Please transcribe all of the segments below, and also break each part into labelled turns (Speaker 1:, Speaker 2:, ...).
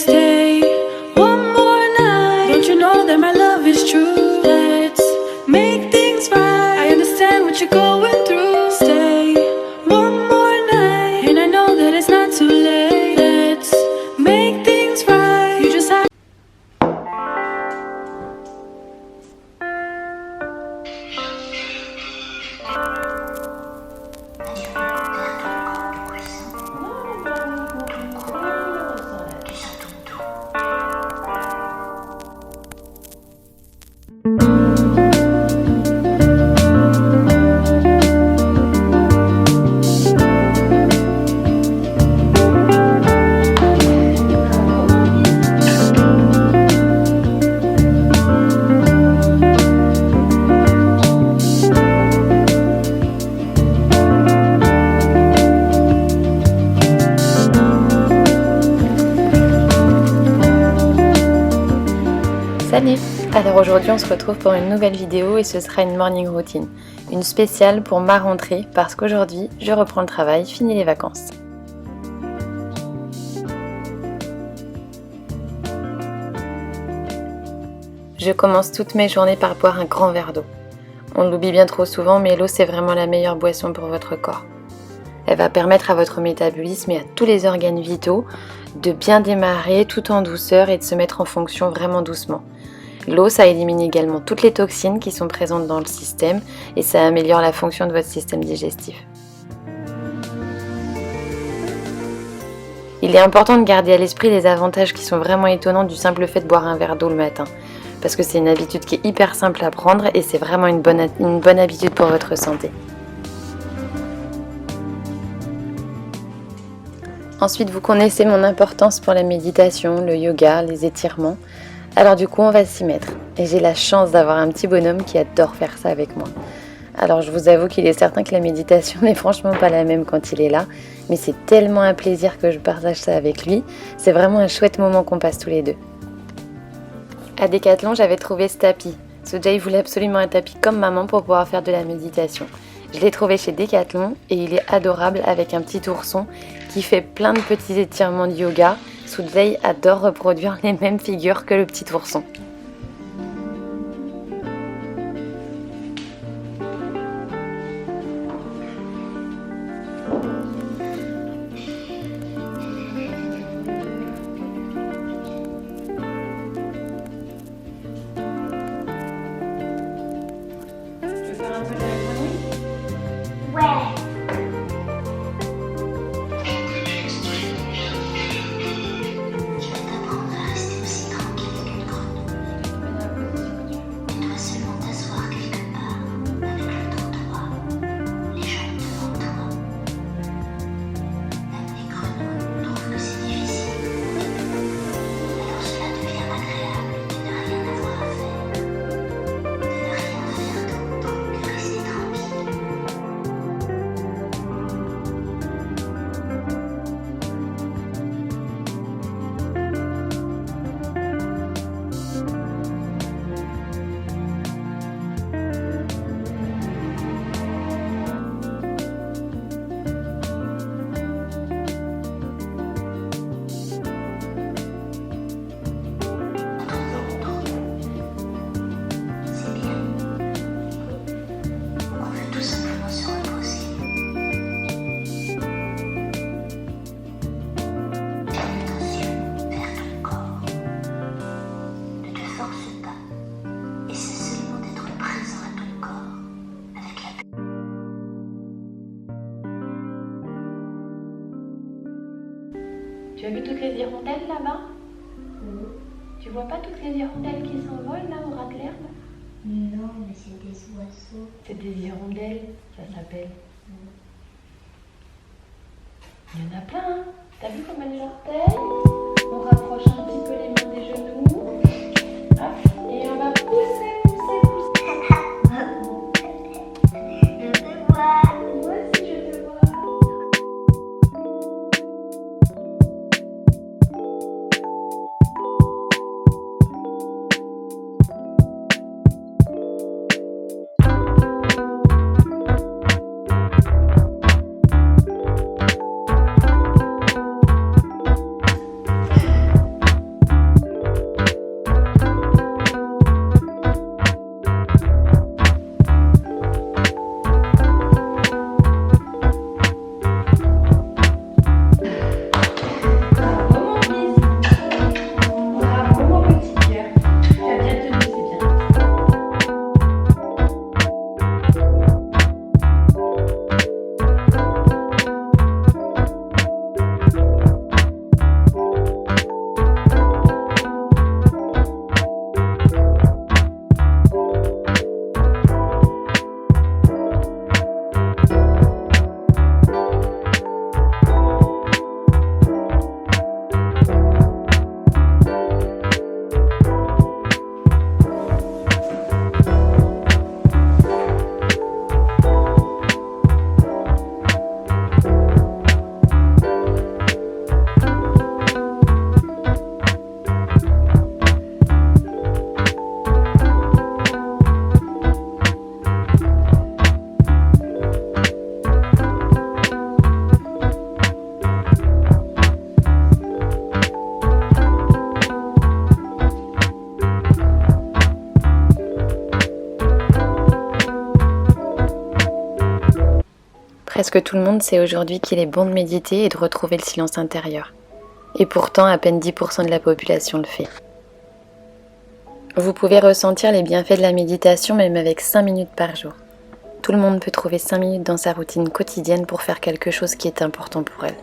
Speaker 1: Stay one more night. Don't you know that my love is true? Let's make things right. I understand what you're going through. Stay one more night, and I know that it's not too late. Let's make things right. You just have
Speaker 2: Salut! Alors aujourd'hui on se retrouve pour une nouvelle vidéo et ce sera une morning routine. Une spéciale pour ma rentrée parce qu'aujourd'hui je reprends le travail, fini les vacances. Je commence toutes mes journées par boire un grand verre d'eau. On l'oublie bien trop souvent mais l'eau c'est vraiment la meilleure boisson pour votre corps. Elle va permettre à votre métabolisme et à tous les organes vitaux de bien démarrer tout en douceur et de se mettre en fonction vraiment doucement. L'eau, ça élimine également toutes les toxines qui sont présentes dans le système et ça améliore la fonction de votre système digestif. Il est important de garder à l'esprit les avantages qui sont vraiment étonnants du simple fait de boire un verre d'eau le matin. Parce que c'est une habitude qui est hyper simple à prendre et c'est vraiment une bonne habitude pour votre santé. Ensuite, vous connaissez mon importance pour la méditation, le yoga, les étirements. Alors du coup, on va s'y mettre. Et j'ai la chance d'avoir un petit bonhomme qui adore faire ça avec moi. Alors je vous avoue qu'il est certain que la méditation n'est franchement pas la même quand il est là. Mais c'est tellement un plaisir que je partage ça avec lui. C'est vraiment un chouette moment qu'on passe tous les deux. À Decathlon, j'avais trouvé ce tapis. Soja, il voulait absolument un tapis comme maman pour pouvoir faire de la méditation. Je l'ai trouvé chez Decathlon et il est adorable avec un petit ourson qui fait plein de petits étirements de yoga. Soudley adore reproduire les mêmes figures que le petit ourson. Tu veux faire un peu de la
Speaker 3: Ouais.
Speaker 2: Tu as vu toutes les hirondelles là-bas? Tu vois pas toutes les hirondelles qui s'envolent là au ras de l'herbe?
Speaker 3: Non, mais c'est des oiseaux.
Speaker 2: C'est des hirondelles, ça s'appelle. Il y en a plein, hein? T'as vu comme elles orteils? On rapproche un petit peu les mains des genoux. Hop, et on va pousser.
Speaker 3: Je te vois.
Speaker 2: Moi aussi je te vois. Presque tout le monde sait aujourd'hui qu'il est bon de méditer et de retrouver le silence intérieur. Et pourtant, à peine 10% de la population le fait. Vous pouvez ressentir les bienfaits de la méditation même avec 5 minutes par jour. Tout le monde peut trouver 5 minutes dans sa routine quotidienne pour faire quelque chose qui est important pour elle.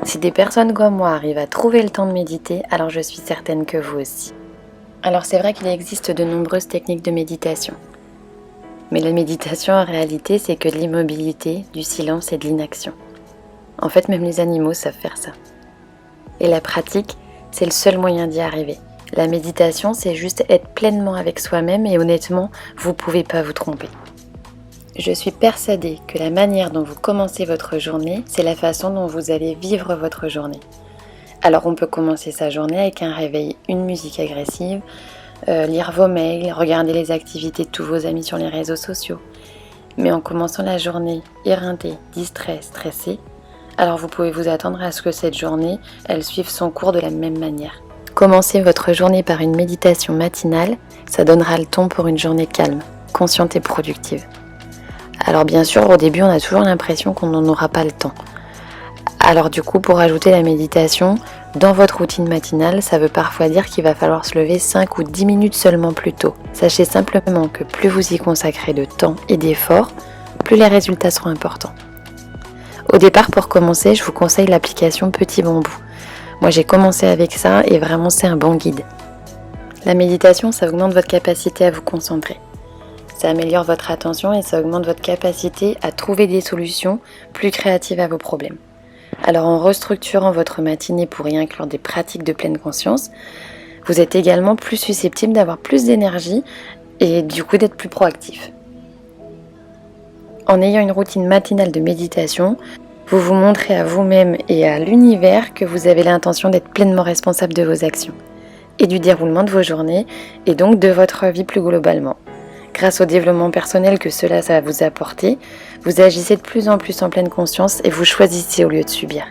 Speaker 2: Si des personnes comme moi arrivent à trouver le temps de méditer, alors je suis certaine que vous aussi. Alors c'est vrai qu'il existe de nombreuses techniques de méditation. Mais la méditation en réalité, c'est que de l'immobilité, du silence et de l'inaction. En fait, même les animaux savent faire ça. Et la pratique, c'est le seul moyen d'y arriver. La méditation, c'est juste être pleinement avec soi-même et honnêtement, vous ne pouvez pas vous tromper. Je suis persuadée que la manière dont vous commencez votre journée, c'est la façon dont vous allez vivre votre journée. Alors on peut commencer sa journée avec un réveil, une musique agressive, lire vos mails, regarder les activités de tous vos amis sur les réseaux sociaux. Mais en commençant la journée éreinté, distrait, stressé, alors vous pouvez vous attendre à ce que cette journée, elle suive son cours de la même manière. Commencez votre journée par une méditation matinale, ça donnera le ton pour une journée calme, consciente et productive. Alors bien sûr, au début, on a toujours l'impression qu'on n'en aura pas le temps. Alors du coup, pour ajouter la méditation, dans votre routine matinale, ça veut parfois dire qu'il va falloir se lever 5 ou 10 minutes seulement plus tôt. Sachez simplement que plus vous y consacrez de temps et d'efforts, plus les résultats seront importants. Au départ, pour commencer, je vous conseille l'application Petit Bambou. Moi, j'ai commencé avec ça et vraiment, c'est un bon guide. La méditation, ça augmente votre capacité à vous concentrer. Ça améliore votre attention et ça augmente votre capacité à trouver des solutions plus créatives à vos problèmes. Alors en restructurant votre matinée pour y inclure des pratiques de pleine conscience, vous êtes également plus susceptible d'avoir plus d'énergie et du coup d'être plus proactif. En ayant une routine matinale de méditation, vous vous montrez à vous-même et à l'univers que vous avez l'intention d'être pleinement responsable de vos actions et du déroulement de vos journées et donc de votre vie plus globalement. Grâce au développement personnel que cela va vous apporter, vous agissez de plus en plus en pleine conscience et vous choisissez au lieu de subir.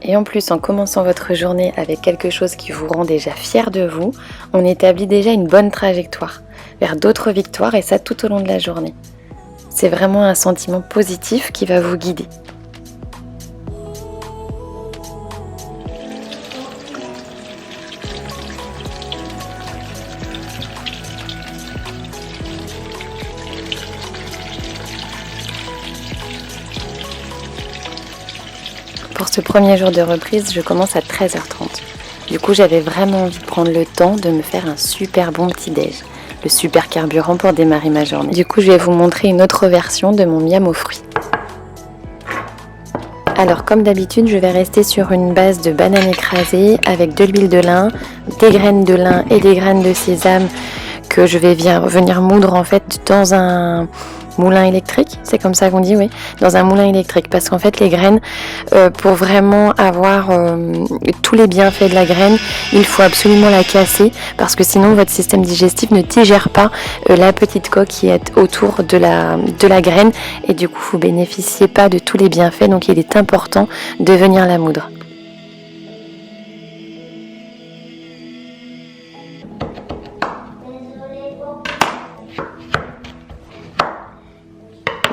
Speaker 2: Et en plus, en commençant votre journée avec quelque chose qui vous rend déjà fier de vous, on établit déjà une bonne trajectoire vers d'autres victoires et ça tout au long de la journée. C'est vraiment un sentiment positif qui va vous guider. Pour ce premier jour de reprise, je commence à 13h30. Du coup, j'avais vraiment envie de prendre le temps de me faire un super bon petit-déj. Le super carburant pour démarrer ma journée. Du coup, je vais vous montrer une autre version de mon miam aux fruits. Alors, comme d'habitude, je vais rester sur une base de banane écrasée avec de l'huile de lin, des graines de lin et des graines de sésame que je vais venir moudre en fait dans un moulin électrique, c'est comme ça qu'on dit, oui, dans un moulin électrique, parce qu'en fait les graines, pour vraiment avoir tous les bienfaits de la graine, il faut absolument la casser, parce que sinon votre système digestif ne digère pas la petite coque qui est autour de la graine, et du coup vous ne bénéficiez pas de tous les bienfaits, donc il est important de venir la moudre.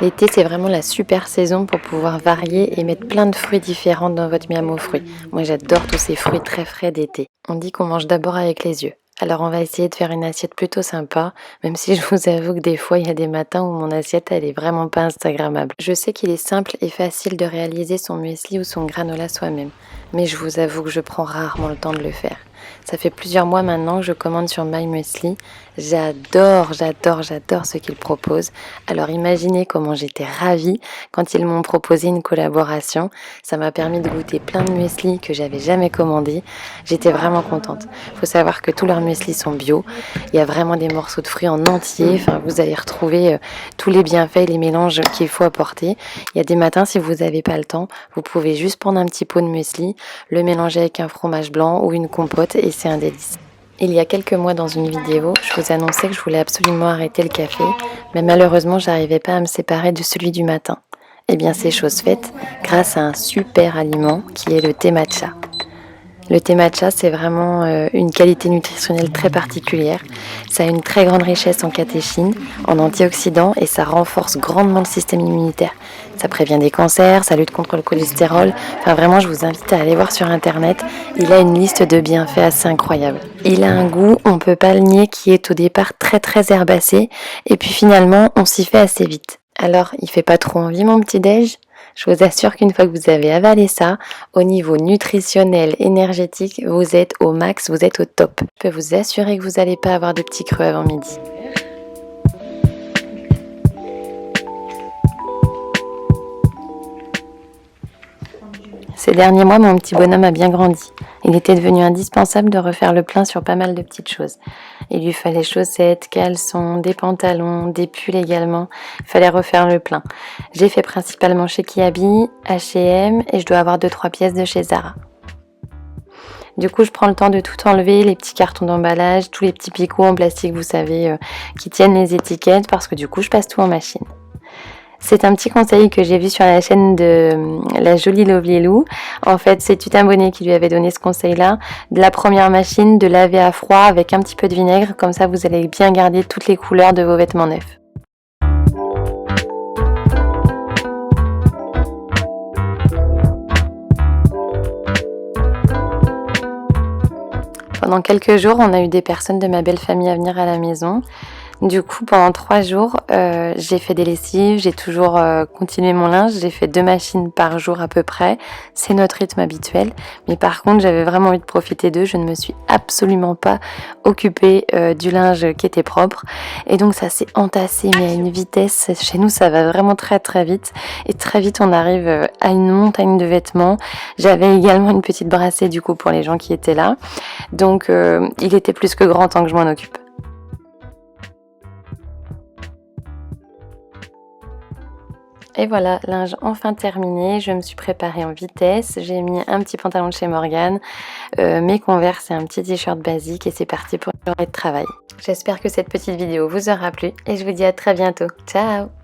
Speaker 2: L'été, c'est vraiment la super saison pour pouvoir varier et mettre plein de fruits différents dans votre miam aux fruits. Moi, j'adore tous ces fruits très frais d'été. On dit qu'on mange d'abord avec les yeux. Alors, on va essayer de faire une assiette plutôt sympa, même si je vous avoue que des fois, il y a des matins où mon assiette, elle est vraiment pas instagrammable. Je sais qu'il est simple et facile de réaliser son muesli ou son granola soi-même, mais je vous avoue que je prends rarement le temps de le faire. Ça fait plusieurs mois maintenant que je commande sur My Muesli. J'adore ce qu'ils proposent. Alors imaginez comment j'étais ravie quand ils m'ont proposé une collaboration. Ça m'a permis de goûter plein de muesli que j'avais jamais commandé. J'étais vraiment contente. Il faut savoir que tous leurs muesli sont bio. Il y a vraiment des morceaux de fruits en entier. Enfin, vous allez retrouver tous les bienfaits et les mélanges qu'il faut apporter. Il y a des matins, si vous n'avez pas le temps, vous pouvez juste prendre un petit pot de muesli, le mélanger avec un fromage blanc ou une compote et c'est un délice. Il y a quelques mois dans une vidéo, je vous annonçais que je voulais absolument arrêter le café, mais malheureusement j'arrivais pas à me séparer de celui du matin. Eh bien c'est chose faite grâce à un super aliment qui est le thé matcha. Le thé matcha, c'est vraiment une qualité nutritionnelle très particulière. Ça a une très grande richesse en catéchine, en antioxydants et ça renforce grandement le système immunitaire. Ça prévient des cancers, ça lutte contre le cholestérol. Enfin vraiment, je vous invite à aller voir sur internet. Il a une liste de bienfaits assez incroyable. Il a un goût, on peut pas le nier, qui est au départ très très herbacé. Et puis finalement, on s'y fait assez vite. Alors, il fait pas trop envie mon petit déj ? Je vous assure qu'une fois que vous avez avalé ça, au niveau nutritionnel, énergétique, vous êtes au max, vous êtes au top. Je peux vous assurer que vous n'allez pas avoir de petits creux avant midi. Ces derniers mois, mon petit bonhomme a bien grandi. Il était devenu indispensable de refaire le plein sur pas mal de petites choses. Il lui fallait chaussettes, caleçons, des pantalons, des pulls également. Il fallait refaire le plein. J'ai fait principalement chez Kiabi, H&M et je dois avoir 2-3 pièces de chez Zara. Du coup, je prends le temps de tout enlever, les petits cartons d'emballage, tous les petits picots en plastique, vous savez, qui tiennent les étiquettes, parce que du coup, je passe tout en machine. C'est un petit conseil que j'ai vu sur la chaîne de la jolie Lovely Lou. En fait, c'est Tutin Bonnet qui lui avait donné ce conseil-là. De la première machine, de laver à froid avec un petit peu de vinaigre. Comme ça, vous allez bien garder toutes les couleurs de vos vêtements neufs. Pendant quelques jours, on a eu des personnes de ma belle famille à venir à la maison. Du coup, pendant 3 jours, j'ai fait des lessives, j'ai toujours continué mon linge, j'ai fait 2 machines par jour à peu près. C'est notre rythme habituel. Mais par contre, j'avais vraiment envie de profiter d'eux. Je ne me suis absolument pas occupée du linge qui était propre. Et donc, ça s'est entassé, mais à une vitesse. Chez nous, ça va vraiment très très vite. Et très vite, on arrive à une montagne de vêtements. J'avais également une petite brassée du coup pour les gens qui étaient là. Donc, il était plus que grand temps que je m'en occupe. Et voilà, linge enfin terminé, je me suis préparée en vitesse, j'ai mis un petit pantalon de chez Morgane, mes Converse et un petit t-shirt basique et c'est parti pour une journée de travail. J'espère que cette petite vidéo vous aura plu et je vous dis à très bientôt. Ciao!